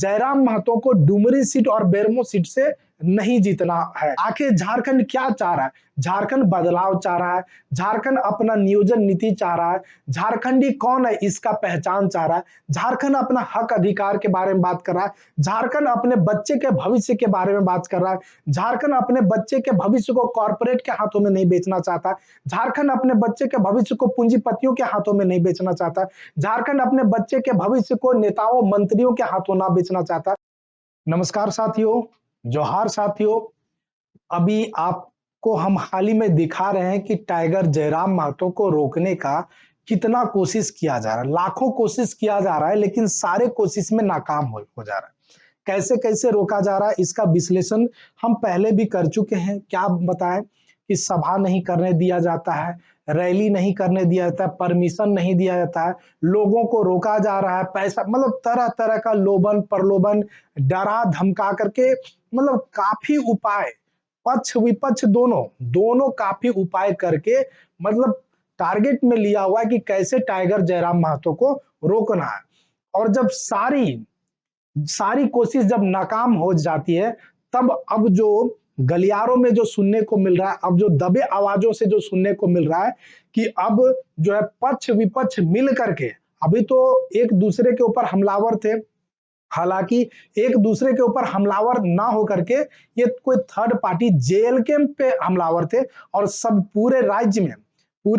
जयराम महतो को डुमरी सीट और बेरमो सीट से नहीं जीतना है। आखिर झारखंड क्या चाह रहा है? झारखंड बदलाव चाह रहा है, झारखंड अपना नियोजन नीति चाह रहा है, झारखंडी कौन है इसका पहचान चाह रहा है, झारखंड अपना हक अधिकार के बारे में बात कर रहा है, झारखंड अपने बच्चे के भविष्य के बारे में बात कर रहा है, झारखंड अपने बच्चे के भविष्य को कॉर्पोरेट के हाथों में नहीं बेचना चाहता, झारखंड अपने बच्चे के भविष्य को पूंजीपतियों के हाथों में नहीं बेचना चाहता, झारखंड अपने बच्चे के भविष्य को नेताओं मंत्रियों के हाथों ना बेचना चाहता। नमस्कार साथियों, जोहार साथियों। अभी आपको हम हाल ही में दिखा रहे हैं कि टाइगर जयराम महतो को रोकने का कितना कोशिश किया जा रहा है। लाखों कोशिश किया जा रहा है, लेकिन सारे कोशिश में नाकाम हो जा रहा है। कैसे कैसे रोका जा रहा है इसका विश्लेषण हम पहले भी कर चुके हैं। क्या बताएं कि सभा नहीं करने दिया जाता है, रैली नहीं करने दिया जाता है, परमिशन नहीं दिया जाता है, लोगों को रोका जा रहा है, पैसा मतलब तरह तरह का लोभन प्रलोभन, डरा धमका करके मतलब काफी उपाय, पक्ष विपक्ष दोनों काफी उपाय करके मतलब टारगेट में लिया हुआ है कि कैसे टाइगर जयराम महतो को रोकना है। और जब सारी कोशिश जब नाकाम हो जाती है, तब अब जो गलियारों में जो सुनने को मिल रहा है, अब जो दबे आवाजों से जो सुनने को मिल रहा है कि अब जो है पक्ष विपक्ष मिल करके, अभी तो एक दूसरे के ऊपर हमलावर थे, हालांकि एक दूसरे के ऊपर हमलावर ना हो करके ये कोई थर्ड पार्टी जेएलके पे हमलावर थे। और सब पूरे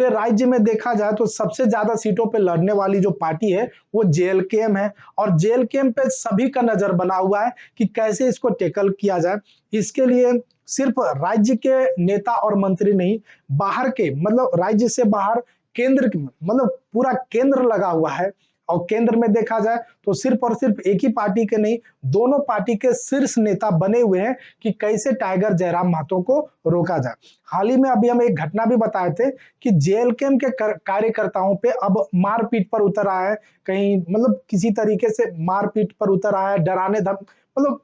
राज्य में देखा जाए तो सबसे ज्यादा सीटों पे लड़ने वाली जो पार्टी है वो जेएलकेएम है। और जेएलकेएम पे सभी का नजर बना हुआ है कि कैसे इसको टैकल किया जाए। इसके लिए सिर्फ राज्य के नेता और मंत्री नहीं, बाहर के मतलब राज्य से बाहर केंद्र मतलब पूरा केंद्र लगा हुआ है। और केंद्र में देखा जाए तो सिर्फ और सिर्फ एक ही पार्टी के नहीं, दोनों पार्टी के शीर्ष नेता बने हुए हैं कि कैसे टाइगर जयराम महतो को रोका जाए। हाल ही में अभी हम एक घटना भी बताए थे कि जेएलकेएम के कार्यकर्ताओं पे अब मारपीट पर उतर आया है, कहीं मतलब किसी तरीके से मारपीट पर उतर आया है, डराने मतलब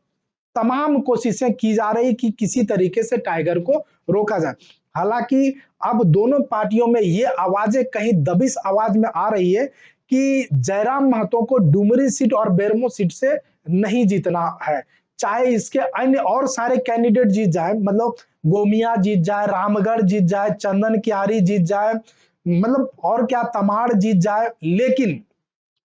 तमाम कोशिशें की जा रही कि किसी तरीके से टाइगर को रोका जाए। हालांकि अब दोनों पार्टियों में ये आवाजें कहीं दबिश आवाज में आ रही है कि जयराम महतो को डुमरी सीट और बेरमो सीट से नहीं जीतना है। चाहे इसके अन्य और सारे कैंडिडेट जीत जाए, मतलब गोमिया जीत जाए, रामगढ़ जीत जाए, चंदन कियारी जीत जाए, मतलब और क्या तमाड़ जीत जाए, लेकिन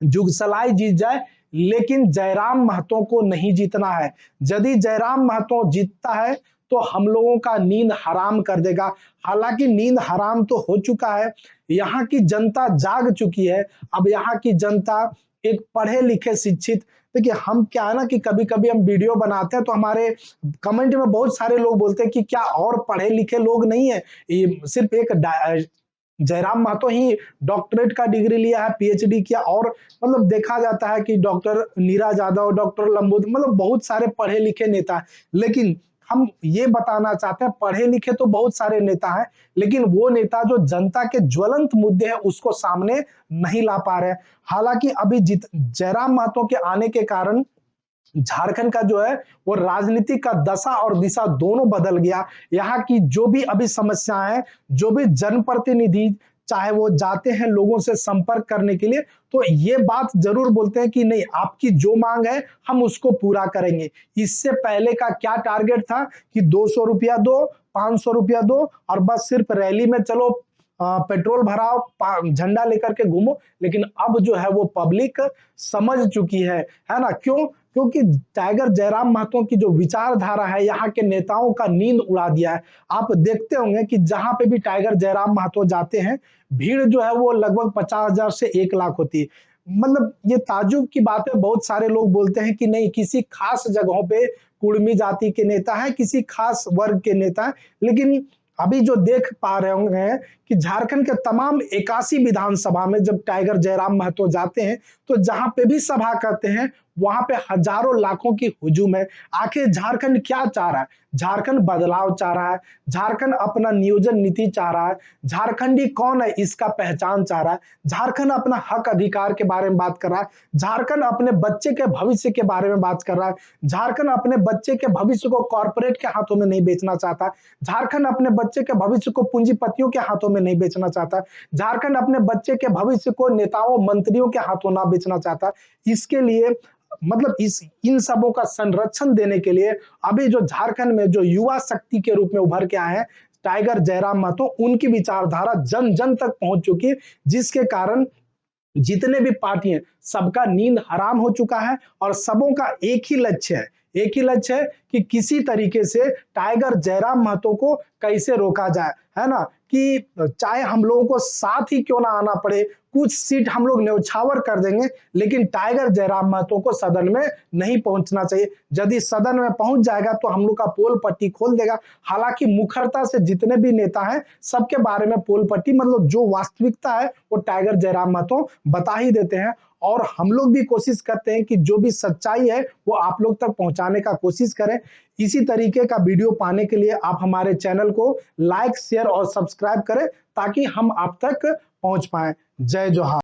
जुगसलाई जीत जाए, लेकिन जयराम महतो को नहीं जीतना है। यदि जयराम महतो जीतता है तो हम लोगों का नींद हराम कर देगा। हालांकि नींद हराम तो हो चुका है, यहाँ की जनता जाग चुकी है। अब यहाँ की जनता एक पढ़े लिखे शिक्षित, देखिए हम क्या है ना कि कभी कभी हम वीडियो बनाते हैं तो हमारे कमेंट में बहुत सारे लोग बोलते हैं कि क्या और पढ़े लिखे लोग नहीं है, ये सिर्फ एक जयराम महतो ही डॉक्टरेट का डिग्री लिया है, पीएचडी किया। और मतलब देखा जाता है कि डॉक्टर नीरा यादव, डॉक्टर लंबोद, मतलब बहुत सारे पढ़े लिखे नेता हैं। लेकिन हम ये बताना चाहते हैं पढ़े लिखे तो बहुत सारे नेता हैं, लेकिन वो नेता जो जनता के ज्वलंत मुद्दे हैं उसको सामने नहीं ला पा रहे हैं। हालांकि अभी जयराम महतो के आने के कारण झारखंड का जो है वो राजनीति का दशा और दिशा दोनों बदल गया। यहाँ की जो भी अभी समस्याएं हैं, जो भी जनप्रतिनिधि चाहे वो जाते हैं लोगों से संपर्क करने के लिए, तो ये बात जरूर बोलते हैं कि नहीं, आपकी जो मांग है हम उसको पूरा करेंगे। इससे पहले का क्या टारगेट था कि 200 रुपया दो, 500 रुपया दो और बस सिर्फ रैली में चलो, पेट्रोल भराओ, झंडा लेकर के घूमो। लेकिन अब जो है वो पब्लिक समझ चुकी है ना। क्यों? क्योंकि टाइगर जयराम महतो की जो विचारधारा है यहाँ के नेताओं का नींद उड़ा दिया है। आप देखते होंगे कि जहां पे भी टाइगर जयराम महतो जाते हैं, भीड़ जो है वो लगभग 50,000 से 1 लाख होती है। मतलब ये ताज्जुब की बात है। बहुत सारे लोग बोलते हैं कि नहीं, किसी खास जगहों पे कुर्मी जाति के नेता है, किसी खास वर्ग के नेता है। लेकिन अभी जो देख पा रहे होंगे कि झारखंड के तमाम 81 विधानसभा में जब टाइगर जयराम महतो जाते हैं तो जहां पे भी सभा करते हैं वहां पे हजारों लाखों की हुजूम है। आखिर झारखंड क्या चाह रहा है? झारखंड बदलाव चाह रहा है, झारखंड अपना नियोजन नीति चाह रहा है, झारखंडी कौन है इसका पहचान चाह रहा है, झारखंड अपना हक अधिकार के बारे में बात कर रहा है, झारखंड अपने बच्चे के भविष्य के बारे में बात कर रहा है, झारखंड अपने बच्चे के भविष्य को कॉर्पोरेट के हाथों में नहीं बेचना चाहता, झारखंड अपने बच्चे के भविष्य को पूंजीपतियों के हाथों में नहीं बेचना चाहता, झारखंड अपने बच्चे के भविष्य को नेताओं मंत्रियों के हाथों ना बेचना चाहता। इसके लिए मतलब इस इन सबों का संरक्षण देने के लिए अभी जो झारखंड में जो युवा शक्ति के रूप में उभर के आए हैं टाइगर जयराम महतो, उनकी विचारधारा जन जन तक पहुंच चुकी है, जिसके कारण जितने भी पार्टी हैं सबका नींद हराम हो चुका है और सबों का एक ही लक्ष्य है, एक ही लक्ष्य है कि किसी तरीके से टाइगर जयराम महतो को कैसे रोका जाए, है ना, कि चाहे हम लोगों को साथ ही क्यों ना आना पड़े, कुछ सीट हम लोग न्यौछावर कर देंगे, लेकिन टाइगर जयराम महतो को सदन में नहीं पहुंचना चाहिए। यदि सदन में पहुंच जाएगा तो हम लोग का पोल पट्टी खोल देगा। हालांकि मुखरता से जितने भी नेता हैं सबके बारे में पोल पट्टी मतलब जो वास्तविकता है वो टाइगर जयराम महतो बता ही देते हैं, और हम लोग भी कोशिश करते हैं कि जो भी सच्चाई है वो आप लोग तक पहुंचाने का कोशिश करें। इसी तरीके का वीडियो पाने के लिए आप हमारे चैनल को लाइक, शेयर और सब्सक्राइब करें ताकि हम आप तक पहुंच पाए। जय जोहार।